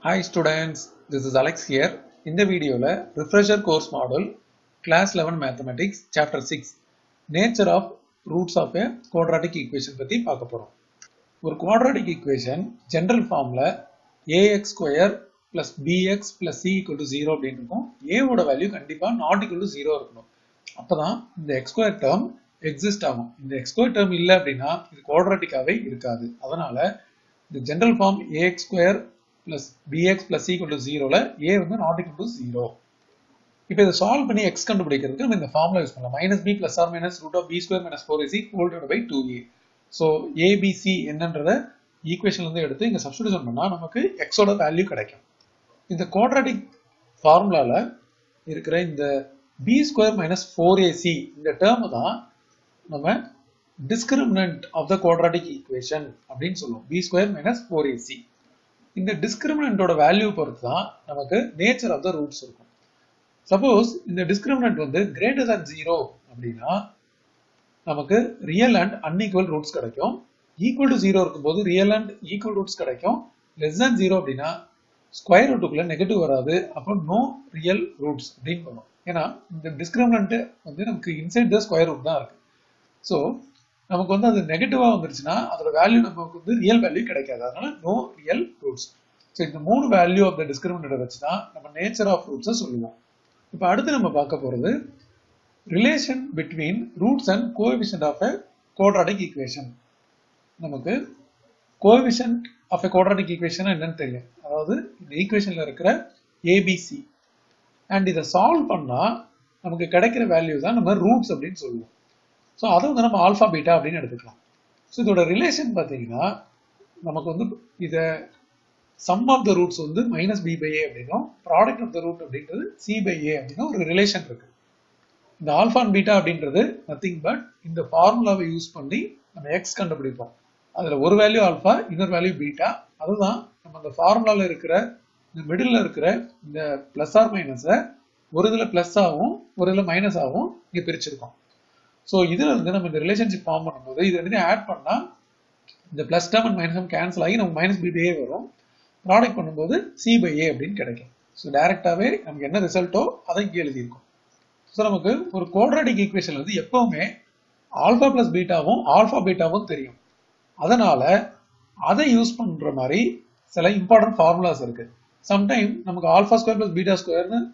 Hi students, this is Alex here. In the video, refresher course model, class 11 mathematics, chapter 6, nature of roots of a quadratic equation பத்தி பார்க்க போறோம். ஒரு quadratic equation general formula ax square plus bx plus c equal to 0 அப்படின்னு இருக்கும். a ஓட value கண்டிப்பா not equal to 0 இருக்கணும். அப்பதான் இந்த x square term exist ஆகும். இந்த x square term இல்ல அப்படின்னா இது quadratic-ஆவே இருக்காது. அதனால இந்த general form ax square plus bx plus c equal to 0 ல a வந்து not equal to 0. இப்போ இதை சால்வ் பண்ணி x கண்டுபிடிக்கிறதுக்கு நம்ம இந்த ஃபார்முலா யூஸ் பண்ணலாம். minus b plus or minus root of b square minus 4ac whole divided by 2a. So abc என்னன்றத ஈக்குவேஷன்ல இருந்து எடுத்து இங்க சப்ஸ்டிடியூஷன் பண்ணா நமக்கு x ஓட வேல்யூ கிடைக்கும். இந்த குவாட்ராட்டிக் ஃபார்முலால இருக்கிற இந்த b square minus 4ac இந்த டேர்ம் தான் நம்ம discriminant of the quadratic equation அப்படின்னு சொல்லுவோம். b square minus 4ac. இந்த discriminant ஓட வேல்யூ பொறுத்து தான் நமக்கு nature of the roots இருக்கும். சப்போஸ் இந்த discriminant வந்து greater than 0 அப்படின்னா நமக்கு real and unequal roots கிடைக்கும். equal to 0 இருக்கும்போது real and equal roots கிடைக்கும். less than 0 அப்படின்னா ஸ்கொயர் ரூட்டுக்குள்ள நெகட்டிவ் வராது. அப்போ no real roots அப்படின்னு வரும். ஏன்னா இந்த discriminant வந்து நமக்கு inside the square root தான் இருக்கு. ஸோ நமக்கு வந்து அது நெகட்டிவா வந்துருச்சுன்னா அதோட வேல்யூ நமக்கு வந்து ரியல் வேல்யூ கிடைக்காது. அதனால நோ ரியல் ரூட்ஸ். ஸோ இந்த மூணு வேல்யூ ஆஃப் த டிஸ்கிரிமினேட்டை வச்சு தான் நம்ம நேச்சர் ஆஃப் ரூட்ஸை சொல்லுவோம். இப்போ அடுத்து நம்ம பார்க்க போறது relation between roots and coefficient of a quadratic equation. நமக்கு coefficient of a quadratic equation என்னன்னு தெரியும். அதாவது இந்த ஈக்குவேஷன்ல இருக்கிற ஏபிசி அண்ட் இதை சால்வ் பண்ணா நமக்கு கிடைக்கிற வேல்யூ தான் நம்ம ரூட்ஸ் அப்படின்னு சொல்லுவோம். ஸோ அதை வந்து நம்ம ஆல்ஃபா பீட்டா அப்படின்னு எடுத்துக்கலாம். ஸோ இதோட ரிலேஷன் பார்த்தீங்கன்னா நமக்கு வந்து இதை சம் ஆஃப் த ரூட்ஸ் வந்து மைனஸ் பி பை ஏ அப்படின்னும் ப்ராடக்ட் ஆஃப் த ரூட் அப்படின்றது சி பை ஏ அப்படின்னு ஒரு ரிலேஷன் இருக்கு. இந்த ஆல்ஃபா அண்ட் பீட்டா அப்படின்றது நத்திங் பட் இந்த ஃபார்முலாவை யூஸ் பண்ணி நம்ம எக்ஸ் கண்டுபிடிப்போம். அதில் ஒரு வேல்யூ ஆல்ஃபா இன்னொரு வேல்யூ பீட்டா. அதுதான் நம்ம அந்த ஃபார்முலாவில் இருக்கிற இந்த மிடில் இருக்கிற இந்த பிளஸ் ஆர் மைனஸை ஒரு இதில் பிளஸ் ஆகும் ஒரு இதில் மைனஸ் ஆகும் இங்கே பிரிச்சிருக்கோம். ஸோ இதுல இருந்து நம்ம இந்த ரிலேஷன்ஷிப் ஃபார்ம் பண்ணும்போது இது ரெண்டு ஆட் பண்ணா இந்த plus term and minus term cancel ஆகி நமக்கு மைனஸ் பி பை ஏ வரும். ப்ராடக்ட் பண்ணும்போது சி பை ஏ அப்படின்னு கிடைக்கும். ஸோ டைரக்டாவே நமக்கு என்ன ரிசல்ட்டோ அதை இங்கே எழுதியிருக்கும். ஸோ நமக்கு ஒரு குவாட்ராட்டிக் ஈக்குவேஷன் வந்து எப்பவுமே ஆல்ஃபா பிளஸ் பீட்டாவும் ஆல்ஃபா பீட்டாவும் தெரியும். அதனால அதை யூஸ் பண்ற மாதிரி சில இம்பார்ட்டன்ட் ஃபார்முலாஸ் இருக்கு. சம்டைம் நமக்கு ஆல்ஃபா ஸ்கொயர் பிளஸ் பீட்டா ஸ்கொயர்னு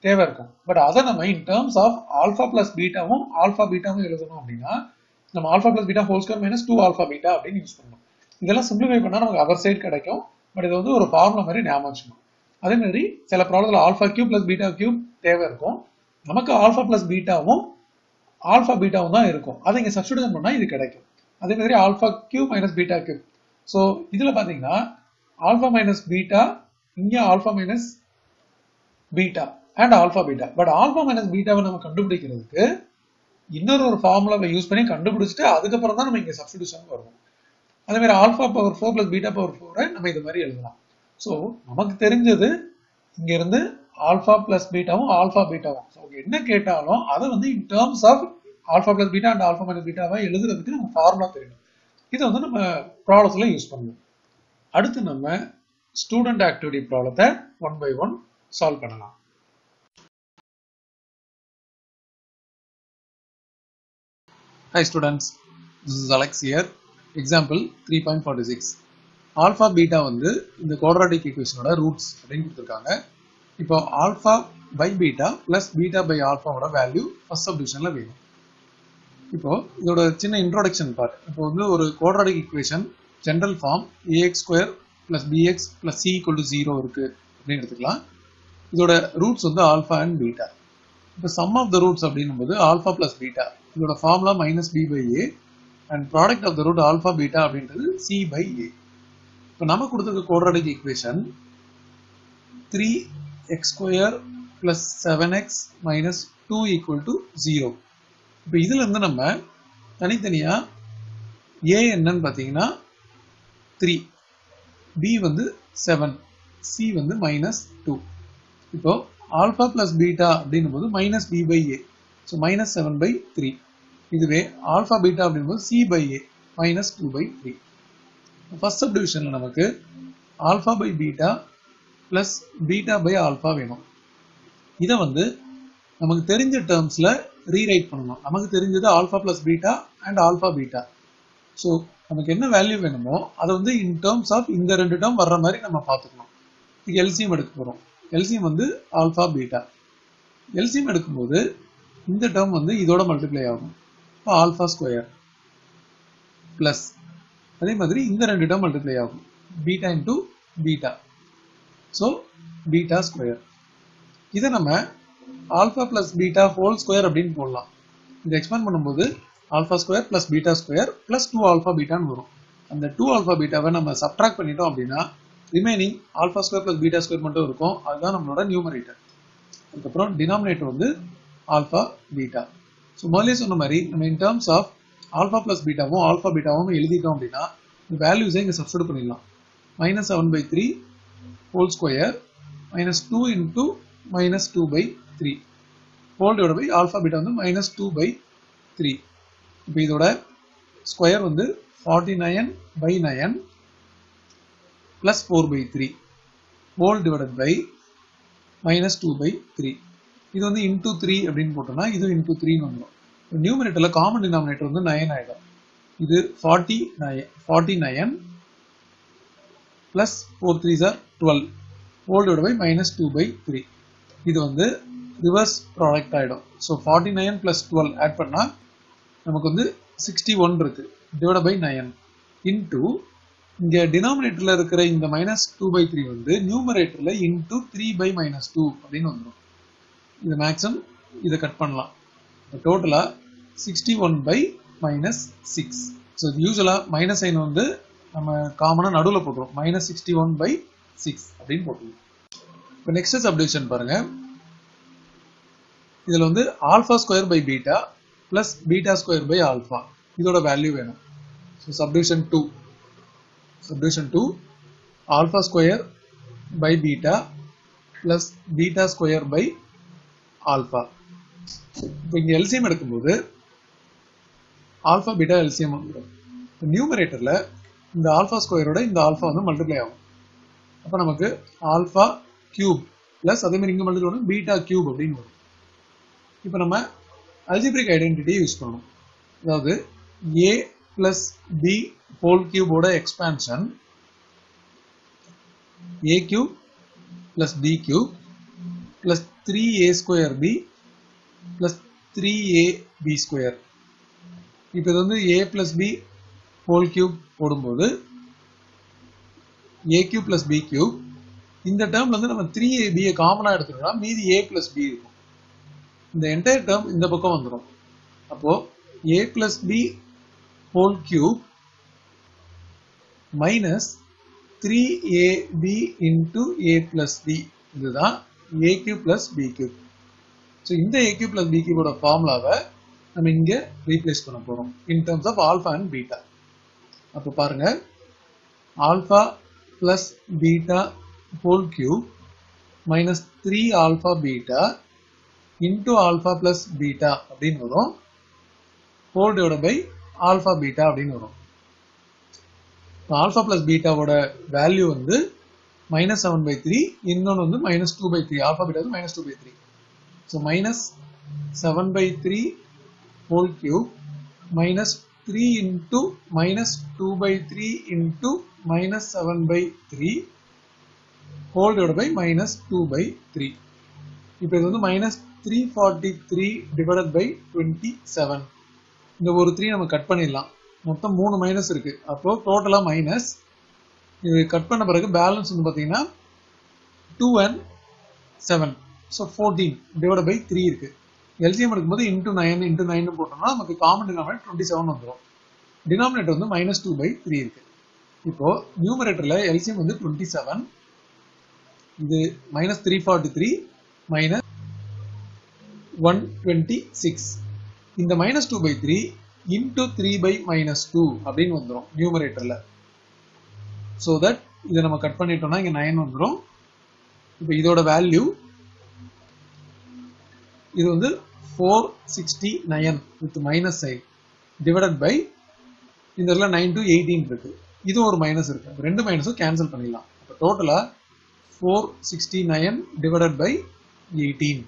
தேவை இருக்கும். பட் அதை நம்ம in terms of alpha plus பீட்டாவும் ஆல்ஃபா பீட்டாவும் எழுதணும் அப்படின்னா நம்ம alpha plus beta whole square minus 2 alpha beta அப்படின்னு யூஸ் பண்ணணும். இதெல்லாம் சிம்பிளிஃபை பண்ணா நமக்கு அவர் சைடு கிடைக்கும். பட் இது வந்து ஒரு ஃபார்முலா மாதிரி ஞாபகம் வச்சுக்கணும். அதே மாதிரி சில ப்ராப்ளத்தில் alpha cube plus beta cube தேவை இருக்கும். நமக்கு ஆல்ஃபா பிளஸ் பீட்டாவும் ஆல்ஃபா பீட்டாவும் தான் இருக்கும். அதை இங்கே சப்ஸ்டிடியூஷன் பண்ணா இது கிடைக்கும். அதே மாதிரி alpha cube minus beta cube. So இதுல பாத்தீங்கன்னா ஆல்ஃபா மைனஸ் பீட்டா இங்க alpha minus beta and alpha beta. But alpha minus பீட்டாவை நம்ம கண்டுபிடிக்கிறதுக்கு இன்னொரு ஃபார்முலாவை யூஸ் பண்ணி கண்டுபிடிச்சிட்டு அதுக்கப்புறம் தான் நம்ம இங்க சப்ஸ்டிடியூஷன் வருவோம். அதே மாதிரி alpha power 4 plus beta power 4 நம்ம இது மாதிரி எழுதலாம். ஸோ நமக்கு தெரிஞ்சது இங்க இருந்து ஆல்ஃபா பிளஸ் பீட்டாவும் ஆல்ஃபா பீட்டாவும். ஸோ என்ன கேட்டாலும் அதை வந்து in terms of alpha plus beta and alpha minus பீட்டாவை எழுதுறதுக்கு நம்ம ஃபார்முலா தெரியணும். இதை வந்து நம்ம ப்ராப்ளத்துல யூஸ் பண்ணுவோம். அடுத்து நம்ம ஸ்டூடெண்ட் ஆக்டிவிட்டி ப்ராப்ளத்தை 1 by 1 சால்வ் பண்ணலாம். Hi students, this is Alex here. Example 3.46. Alpha beta வந்து இந்த quadratic equationோட roots அப்படின்னு கொடுத்திருக்காங்க. இப்போ alpha by beta plus beta by alpha ஓட வேல்யூ ஃபர்ஸ்ட் சப்டிவிஷன்ல வேணும். இப்போ இதோட சின்ன இன்ட்ரோடக்ஷன் பார்ட். இப்போ வந்து ஒரு quadratic equation general form ax square plus bx plus c equal to 0 இருக்கு அப்படின்னு எடுத்துக்கலாம். இதோட ரூட்ஸ் வந்து ஆல்ஃபா அண்ட் பீட்டா. இப்போ சம் ஆஃப் த ரூட்ஸ் அப்படின்னும்போது ஆல்ஃபா பிளஸ் பீட்டா. இதோட formula minus B by A and product of the root alpha beta அப்படின்றது C by A. இப்போ நம்ம கொடுத்துருக்க quadratic equation 3x square plus 7x minus 2 equal to 0. இப்போ இதுல இருந்து நம்ம தனித்தனியா ஏ என்னன்னு பார்த்தீங்கன்னா 3, பி வந்து 7, சி வந்து மைனஸ் 2. இப்போ ஆல்ஃபா பிளஸ் பீட்டா அப்படின்னும் போது minus B by A. So minus 7 by 3. இதுவே ஆல்ஃபா பீட்டா அப்படின்னும் C by A minus 2 by 3. First சப்டிவிஷன்ல நமக்கு alpha by beta plus beta by alpha வேணும். இதை வந்து நமக்கு தெரிஞ்ச டேர்ம்ஸ்ல ரீரைட் பண்ணணும். நமக்கு தெரிஞ்சது alpha plus beta and alpha beta. So நமக்கு என்ன வேல்யூ வேணுமோ அதை வந்து இன் டேர்ம்ஸ் ஆஃப் இந்த ரெண்டு டேர்ம் வர்ற மாதிரி நம்ம பார்த்துக்கணும். இதுக்கு எல்சிஎம் எடுக்க போகிறோம். எல்சிஎம் வந்து ஆல்ஃபா பீட்டா. எல்சிஎம் எடுக்கும்போது இந்த டேர்ம் வந்து இதோட மல்டிப்ளை ஆகும். இப்போ ஆல்ஃபா ஸ்கொயர் பிளஸ் அதே மாதிரி இந்த ரெண்டு டேர்ம் மல்டிப்ளை ஆகும். Beta into beta. So beta square. இதை நம்ம alpha plus beta whole square அப்படின்னு போடலாம். இதை எக்ஸ்பேண்ட் பண்ணும்போது alpha square plus beta square plus 2 alpha பீட்டான்னு வரும். அந்த 2 ஆல்ஃபா பீட்டாவை நம்ம சப்ட்ராக்ட் பண்ணிட்டோம் அப்படின்னா remaining alpha square plus beta square மட்டும் இருக்கும். அதுதான் நம்மளோட நியூமரேட்டர். அதுக்கப்புறம் டினாமினேட்டர் வந்து ஆல்ஃபா பீட்டா. ஸோ முதலே சொன்ன மாதிரி நம்ம in terms of alpha plus பீட்டாவும் ஆல்ஃபா பீட்டாவும் எழுதிட்டோம் அப்படின்னா வேல்யூஸை இங்கே சப்ஸ்டிட்யூட் பண்ணிடலாம். -7/3 whole square -2 into -2/3 whole divide by alpha beta வந்து -2/3. இப்போ இதோட ஸ்கொயர் வந்து 49/9 plus 4/3 ஹோல் டிவைட் பை -2/3. இது வந்து இன்டூ 3 அப்படின்னு போட்டோம்னா இது இன்டூ 3ன்னு வந்துடும். நியூமரேட்டர்ல காமன் டினாமினேட்டர் வந்து 9 ஆயிடும். இது 49 plus 4 3s are 12 whole divide by -2/3. இது வந்து ரிவர்ஸ் ப்ராடக்ட் ஆயிடும். ஸோ 49 plus 12 ஆட் பண்ணா நமக்கு வந்து 61 இருக்கு. டிவைட் பை 9 இன்டூ இங்க டினாமினேட்டர்ல இருக்கிற இந்த -2/3 வந்து நியூமரேட்டர்ல இன்டூ 3/-2 அப்படின்னு வந்துடும். இது மேக்ஸிமம் இதை கட் பண்ணலாம். டோட்டலா 61/-6. ஸோ இது யூஸ்வலா மைனஸ் சைன் வந்து நம்ம காமனா நடுவில் போட்டுருவோம். -61/6 அப்படின்னு போட்டுருவோம். இப்போ நெக்ஸ்ட் சப்டிவிஷன் பாருங்க. இதுல வந்து alpha square by beta plus beta square by alpha இதோட வேல்யூ வேணும். So subdivision 2 alpha square by beta plus beta square by alpha. இப்போ இங்க எல்சிஎம் எடுக்கும்போது ஆல்ஃபா பீட்டா எல்சிஎம் வந்துடும். நியூமரேட்டர்ல இந்த ஆல்ஃபா ஸ்கொயரோட இந்த ஆல்ஃபா வந்து மல்டிப்ளை ஆகும். அப்போ நமக்கு ஆல்ஃபா கியூப் பிளஸ் அதே மாதிரி இங்க மல்டிப்ளை பண்ணா பீட்டா கியூப் அப்படின்னு வரும். இப்போ நம்ம அல்ஜிப்ரிக் ஐடென்டிட்டியை யூஸ் பண்ணணும். அதாவது a பிளஸ் b ஹோல் கியூபோட expansion a cube plus b cube plus 3a square b plus 3ab square. இப்போ இது வந்து a plus b whole cube போடும்போது a cube plus b cube. இந்த டேர்ம்ல வந்து நம்ம 3ab காமனா எடுத்துட்டோம்னா மீதி a பிளஸ் b இருக்கும். இந்த என்டையர் டேர்ம் இந்த பக்கம் வந்துடும். அப்போ a plus b whole cube minus 3ab into a plus b இதுதான் a cube plus b cube. So இந்த a cube plus b cube ஓட ஃபார்முலாவை நம்ம இங்க ரீப்ளேஸ் பண்ண போறோம் in terms of alpha and beta. அப்போ பாருங்க alpha plus beta whole cube minus 3 alpha beta into alpha plus beta அப்படின்னு வரும். Whole divide by alpha beta அப்படின்னு வரும். ஆல்ஃபா பிளஸ் பீட்டாவோட வேல்யூ வந்து -7/3, இன்னொன்று வந்து -2/3. ஆல்ஃபா பீட்டா வந்து -2/3. So -7/3 whole cube -3 into -2/3 into -7/3 whole divide by -2/3. இப்போ இது வந்து -343 டிவைடட் பை 27. இந்த ஒரு 3 நம்ம கட் பண்ணிடலாம். மொத்தம் 3 மைனஸ் இருக்கு. அப்போ டோட்டலா மைனஸ். இது கட் பண்ண பிறகு பேலன்ஸ் வந்து பாத்தீங்கன்னா 2 and 7. ஸோ 14 டிவைட் பை 3 இருக்கு. எல்சிஎம் எடுக்கும்போது இன்டூ 9 போட்டோம்னா நமக்கு காமன் டினாமினேட்டர் 27 வந்துடும். டினாமினேட்டர் வந்து -2/3 இருக்கு. இப்போ நியூமரேட்டர்ல எல்சிஎம் வந்து 27, இது -343 -126. இந்த -2/3 இன்டூ 3/-2 அப்படின்னு வந்துடும் நியூமரேட்டர்ல. ஸோ தட் இதை நம்ம கட் பண்ணிட்டோம்னா இங்க 9 வந்துடும். இப்போ இதோட வேல்யூ இது வந்து 469 with minus sign divided by இந்த இடத்துல 9 to 18 இருக்கு. இது ஒரு மைனஸ் இருக்கு. ரெண்டு மைனஸும் கேன்சல் பண்ணிடலாம். அப்போ டோட்டலா 469 divided by 18.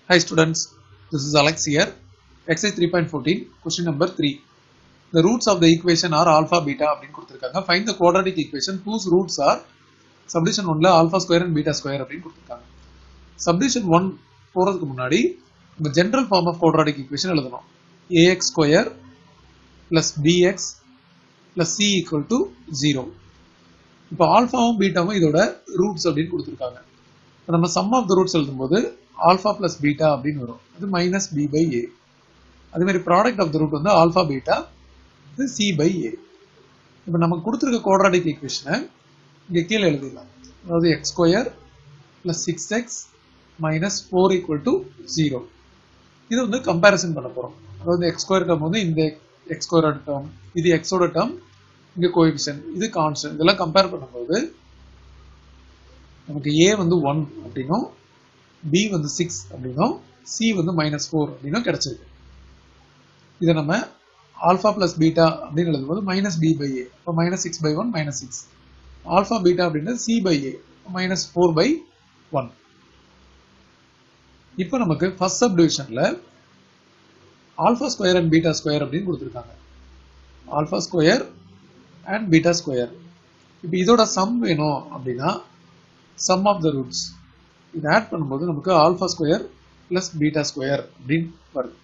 Hi students, this is Alex here. Exercise 3.14, question number 3. The roots of the equation are alpha beta அப்படின்னு கொடுத்திருக்காங்க. Find the quadratic equation whose roots are subdivision 1ல alpha square and beta square அப்படின்னு கொடுத்திருக்காங்க. Subdivision 1 போறதுக்கு முன்னாடி நம்ம general form of quadratic equation எழுதணும். ax square plus bx plus c equal to 0. இப்போ ஆல்பாவும் பீட்டாவும் இதோட ரூட்ஸ் அப்படின்னு கொடுத்திருக்காங்க. நம்ம sum of the roots எழுதும்போது alpha plus beta அப்படின்னு வரும். அது minus b by a. அதே மாதிரி product of the root வந்து alpha beta இது c by a. இப்போ நமக்கு கொடுத்திருக்க quadratic equation இங்க கீழே எழுதிடலாம். அதாவது x square plus 6x minus 4 equal to 0. இது வந்து கம்பேரிசன் பண்ண போறோம். அதாவது x square term வந்து இந்த x square term, இது x ஓட term, இங்க coefficient, இது constant. இதெல்லாம் கம்பேர் பண்ணும்போது நமக்கு a வந்து 1 அப்படினும் b வந்து 6 அப்படினும் c வந்து -4 அப்படினும் கிடைச்சிருக்கு. இதை நம்ம alpha plus beta அப்படின்னு எழுதும்போது minus b by a. அப்போ minus 6 by 1 minus 6. alpha beta அப்படின்றது c by a minus 4 by 1. இப்போ நமக்கு first subdivisionல alpha square and beta square அப்படின்னு கொடுத்திருக்காங்க. alpha square and beta square. இப்போ இதோட sum வேணும் அப்படின்னா sum of the roots இது ஆட் பண்ணும்போது நமக்கு alpha square plus beta square அப்படின்னு வருது.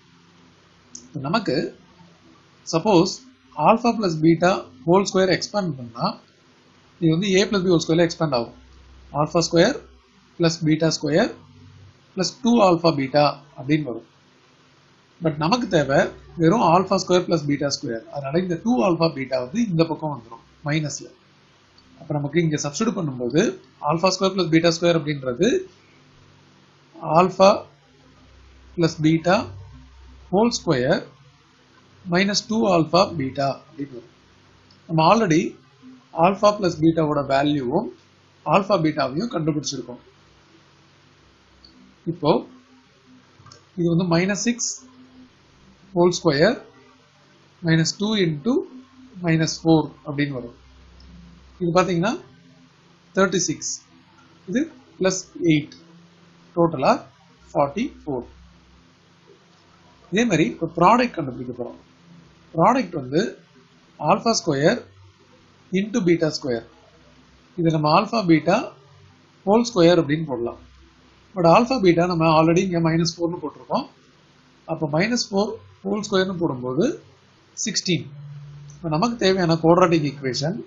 நமக்கு suppose alpha plus beta whole square expand பண்ணா இது வந்து a plus b whole square expand ஆகும். alpha square plus beta square plus 2 alpha beta அப்படின்னு வரும். பட் நமக்கு தேவை வெறும் alpha square plus beta square. அதனால இந்த 2 alpha beta வந்து இந்த பக்கம் வந்துடும் மைனஸ்ல. அப்ப நமக்கு இங்க சப்ஸ்டிட்யூட் பண்ணும்போது alpha square plus beta square அப்படின்றது alpha plus beta whole square minus 2 alpha beta அப்படின்னு வரும். நம்ம ஆல்ரெடி alpha plus beta ஓட வேல்யூவும் alpha betaவையும் கண்டுபிடிச்சிருக்கோம். இப்போ இது வந்து -6 whole square minus 2 into -4 அப்படின்னு வரும். இது பாத்தீங்கன்னா 36. இது plus 8. டோட்டலா 44. இதே மாதிரி இப்போ ப்ராடக்ட் கண்டுபிடிக்க போறோம். ப்ராடக்ட் வந்து alpha square into beta square. இது நம்ம ஆல்பா பீட்டா ஹோல் ஸ்கொயர் அப்படின்னு போடலாம். பட் ஆல்பா பீட்டா நம்ம ஆல்ரெடி இங்கே -4னு போட்டிருக்கோம். அப்போ -4 ஹோல் ஸ்கொயர்னு போடும்போது 16. இப்போ நமக்கு தேவையான குவாட்ராட்டிக் ஈக்குவேஷன்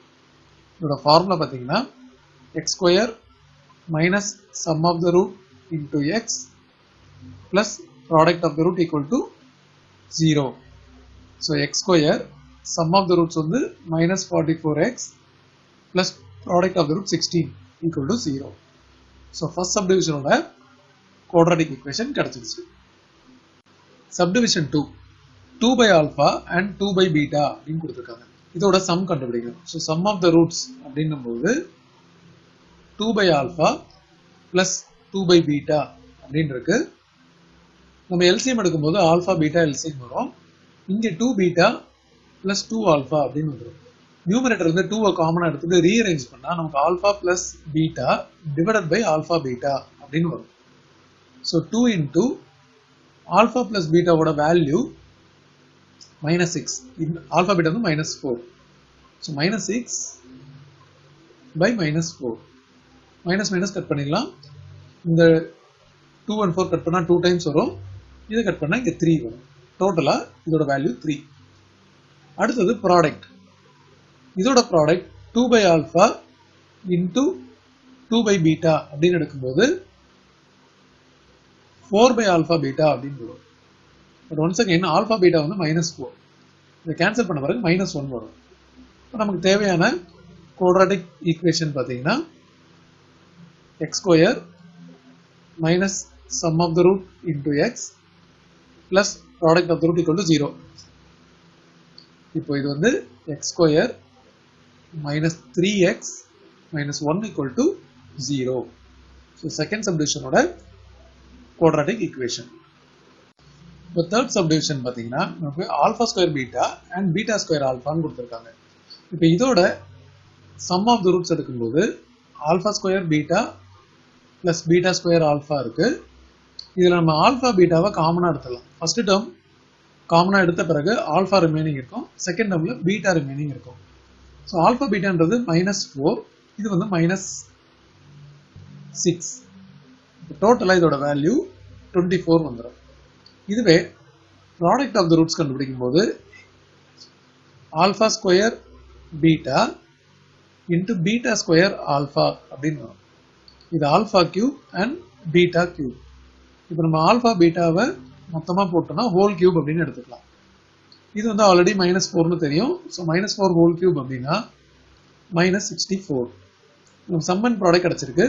இதோட ஃபார்முலா பார்த்தீங்கன்னா X square minus sum of the root into X plus product of the root equal to 0. So x square sum of the roots வந்து minus 44x plus product of the root 16 equal to 0. So first subdivision ஓட quadratic equation கிடைச்சிருச்சு. Subdivision 2 2 by alpha and 2 by beta அப்படின்னு கொடுத்திருக்காங்க. இதோட sum கண்டுபிடிக்கணும். So sum of the roots அப்படின்னும்போது 2 by alpha plus 2 by beta அப்படின்னு இருக்கு. நம்ம LCM எடுக்கும்போது ஆல்பா பீட்டா LCM வரும். இங்க 2 பீட்டா பிளஸ் 2 ஆல்பா அப்படின்னு வரும். நியூமரேட்டர் வந்து 2 காமனா எடுத்துட்டு ரீஅரேஞ்ச் பண்ணா நமக்கு alpha plus beta divided by alpha beta அப்படின்னு வரும். ஸோ 2 இன்டூ ஆல்பா பிளஸ் பீட்டாவோட வேல்யூ -6. ஆல்பா பீட்டா வந்து -4. So -6 by -4. மைனஸ் கட் பண்ணிடலாம். இந்த 2 and 4 கட் பண்ணா 2 டைம்ஸ் வரும். இதை கட் பண்ணா இங்க 3 வரும். டோட்டலா இதோட வேல்யூ 3. அடுத்தது ப்ராடக்ட். இதோட product 2 by alpha into 2 by beta அப்படின்னு எடுக்கும்போது 4 by alpha beta அப்படின்னு வரும். But once again alpha beta வந்து -4. இதை கேன்சல் பண்ண பிறகு -1 வரும். நமக்கு தேவையான குவாட்ராட்டிக் ஈக்குவேஷன் பார்த்தீங்கன்னா x square minus sum of the root into x plus product of the root equal to 0. இப்போ இது வந்து x square minus 3x minus 1 equal to 0. So second subdivision ஓட quadratic equation. இப்போ தேர்ட் சப்டிவிஷன் பார்த்தீங்கன்னா நமக்கு alpha square beta and beta square ஆல்ஃபான்னு கொடுத்துருக்காங்க. இப்போ இதோட சம் ஆஃப் த ரூட்ஸ் எடுக்கும்போது alpha square beta plus beta square alpha இருக்கு. இதில் நம்ம ஆல்ஃபா பீட்டாவை காமனாக எடுத்துடலாம். ஃபர்ஸ்ட் டேர்ம் காமனாக எடுத்த பிறகு ஆல்ஃபா ரிமைனிங் இருக்கும், செகண்ட் டேர்மில் பீட்டா ரிமைனிங் இருக்கும். ஸோ ஆல்ஃபா பீட்டான்றது -4, இது வந்து -6. இப்போ டோட்டலாக இதோட வேல்யூ 24 வந்துடும். இதுவே ப்ராடக்ட் ஆஃப் த ரூட்ஸ் கண்டுபிடிக்கும் போது alpha square beta into beta square alpha அப்படின்னு வரும். இது alpha cube and beta cube. இப்போ நம்ம ஆல்ஃபா பீட்டாவை மொத்தமாக போட்டோம்னா ஹோல் கியூப் அப்படின்னு எடுத்துக்கலாம். இது வந்து ஆல்ரெடி -4ன்னு தெரியும். ஸோ -4 ஹோல் கியூப் அப்படின்னா -64. நம்ம சம் அண்ட் ப்ராடக்ட் கிடைச்சிருக்கு.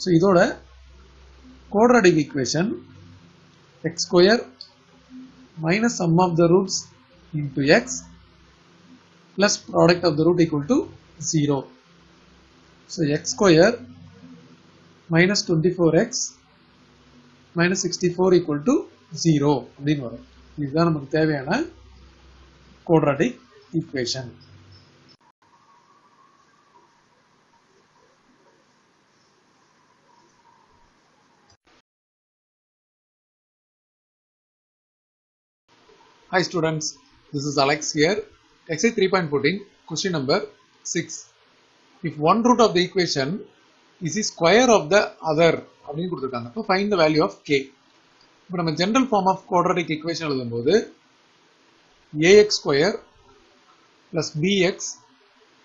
ஸோ இதோட quadratic equation x square minus sum of the roots into x plus product of the root equal to 0. So x square minus 24x minus 64 equal to 0 அப்படின்னு வரும். இதுதான் நமக்கு தேவையான quadratic equation. Hi students, this is Alex here. Exercise 3.14, question number 6. If one root of the equation is the square of the other, so find the value of k. But in general form of quadratic equation, ax square plus bx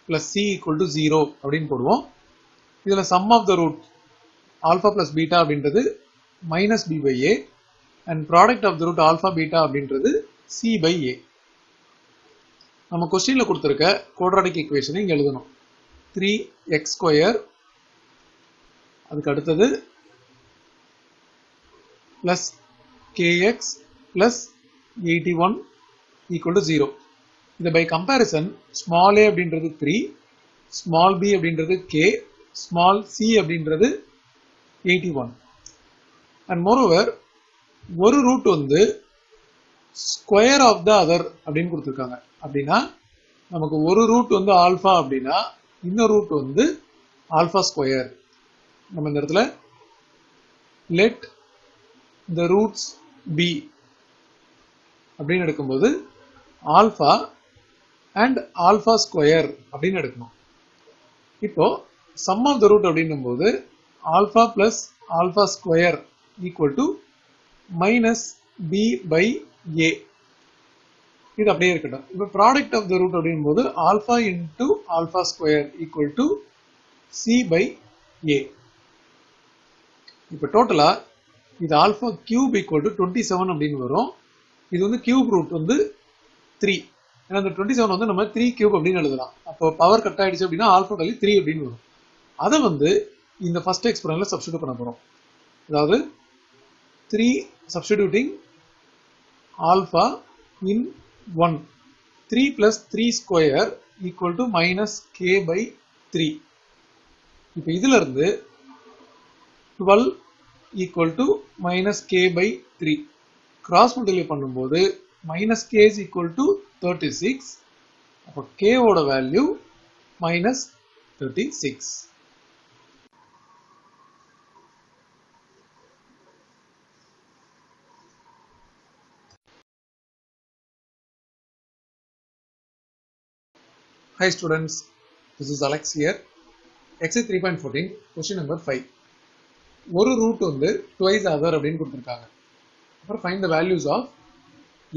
plus c equal to 0. This is the sum of the root alpha plus beta minus b by a and product of the root alpha beta c by a. நம்ம क्वेश्चनல கொடுத்திருக்க quadratic equation இங்க எழுதணும். 3x square அதுக்கு அடுத்தது plus kx plus 81 equal to 0. இது by comparison small a அப்படின்றது 3, small b அப்படின்றது k, small c அப்படின்றது 81. And moreover ஒரு ரூட் வந்து ஸ்கொயர் ஆஃப் த அதர் அப்படின்னு கொடுத்துருக்காங்க. அப்படின்னா நமக்கு ஒரு ரூட் வந்து ஆல்ஃபா அப்படின்னா இன்னொரு ரூட் வந்து ஆல்ஃபா ஸ்கொயர். நம்ம இந்த இடத்துல லெட் த ரூட்ஸ் பி அப்படின்னு எடுக்கும்போது ஆல்ஃபா அண்ட் ஆல்ஃபா ஸ்கொயர் அப்படின்னு எடுக்கணும். இப்போ சம் ஆஃப் த ரூட் அப்படின்னும் போது alpha plus alpha square equal to minus B by a. இது அப்படியே இருக்கட்டும். இப்போ ப்ராடக்ட் ஆஃப் த ரூட் அப்படின் போது alpha into alpha square equal to c by a. இப்போ டோட்டலா இது ஆல்ஃபா கியூப் ஈக்குவல் டு 27 அப்படின்னு வரும். இது வந்து கியூப் ரூட் வந்து 3. ஏன்னா இந்த 27 வந்து நம்ம 3 கியூப் அப்படின்னு எழுதலாம். அப்போ பவர் கட் ஆயிடுச்சு அப்படின்னா ஆல்ஃபா வேல்யூ 3 அப்படின்னு வரும். அதை வந்து இந்த ஃபர்ஸ்ட் எக்ஸ்பிரஷன்ல சப்ஸ்டிட்யூட் பண்ண போறோம். அதாவது 3 substituting alpha in 1. 3 plus 3 square equal to minus k by 3. இப்போ இதில் இருந்து 12 equal to minus k by 3. Cross multiply பண்ணும்போது minus k is equal to 36. அப்போ k ஓட value minus 36. Hi students, this is Alex here. Exercise 3.14, question number 5. ஒரு root வந்து twice other அப்படின்னு கொடுத்திருக்காங்க. அப்புறம் find the values of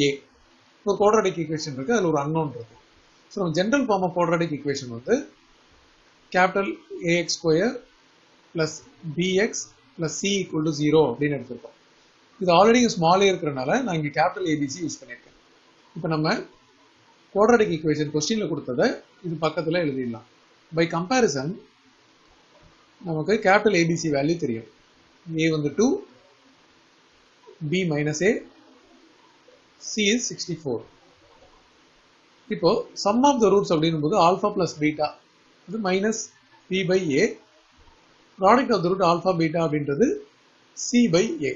a. ஒரு quadratic equation இருக்கு, அதுல ஒரு unknown இருக்கு. So நம்ம general form of quadratic equation வந்து capital ax square plus bx plus c equal to 0 அப்படின்னு எடுத்திருக்கோம். இது ஆல்ரெடி small a இருக்கிறனால நான் இங்க capital ABC யூஸ் பண்ணியிருக்கேன். இப்போ நம்ம quadratic equation questionல கொடுத்ததை இது பக்கத்துல எழுதிடலாம். By comparison நமக்கு capital ABC வேல்யூ தெரியும். a வந்து 2, b minus a, c is 64. இப்போ sum of the roots அப்படின்னும்போது alpha plus beta இது minus b by a, product of the root alpha beta அப்படின்றது c by a.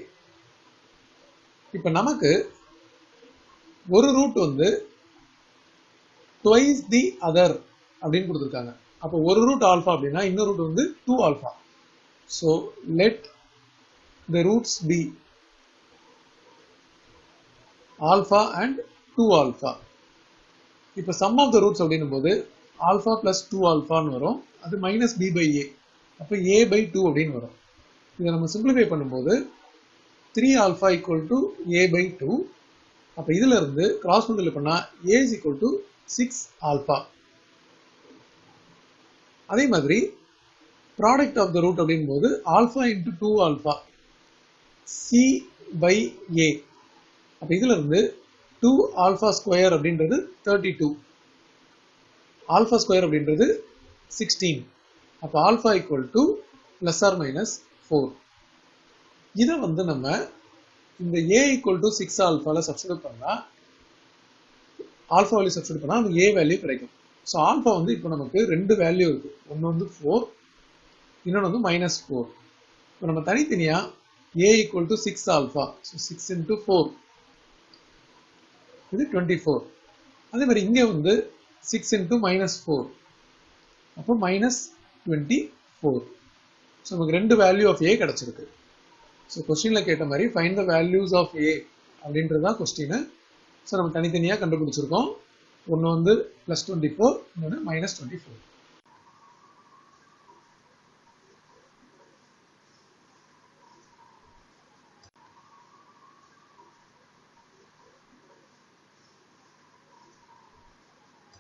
இப்போ நமக்கு ஒரு ரூட் வந்து twice the other அப்படின்னு கொடுத்துருக்காங்க. அப்போ ஒரு ரூட் ஆல்ஃபா அப்படின்னா இன்னொரு ரூட் வந்து 2 alpha. So let the roots be alpha and 2 alpha. இப்போ sum of the roots அப்படின்னும் போது alpha plus 2 alphaன்னு வரும். அது minus b by a. அப்போ a by 2 அப்படின்னு வரும். இதை நம்ம சிம்பிளிஃபை பண்ணும்போது 3 alpha equal to a by 2. அப்போ இதுல இருந்து கிராஸ் மல்டிப்ளை பண்ணா a is equal to 6 alpha. அதே மாதிரி ப்ராடக்ட் ஆஃப் த ரூட் அப்படின் போது alpha into 2 alpha c by a. அப்போ இதுல இருந்து 2 ஆல்ஃபா ஸ்கொயர் அப்படின்றது 32, ஆல்ஃபா ஸ்கொயர் அப்படின்றது 16. அப்போ alpha equal to plus or minus 4. இதை வந்து நம்ம இந்த a ஈக்குவல் டு 6 ஆல்ஃபால சப்ஸ்டிட்யூட் பண்ணா ஆல்ஃபா வேல்யூ சப்ஸ்டிட்யூட் பண்ணா நமக்கு a வேல்யூ கிடைக்கும். ஸோ ஆல்ஃபா வந்து இப்போ நமக்கு ரெண்டு வேல்யூ இருக்கு. ஒன்று வந்து 4, இன்னொன்று வந்து -4. இப்போ நம்ம தனித்தனியா a equal to 6 alpha, so 6 into 4 இது 24. அதே மாதிரி இங்கே வந்து 6 இன்டூ -4 அப்போ -24. ஸோ நமக்கு ரெண்டு வேல்யூ ஆஃப் a கிடைச்சிருக்கு. ஸோ கொஸ்டின்ல கேட்ட மாதிரி find the values of a அப்படின்றது தான் கொஸ்டின். ஸோ நம்ம தனித்தனியாக கண்டுபிடிச்சிருக்கோம். ஒன்று வந்து +24, இன்னொன்று -24.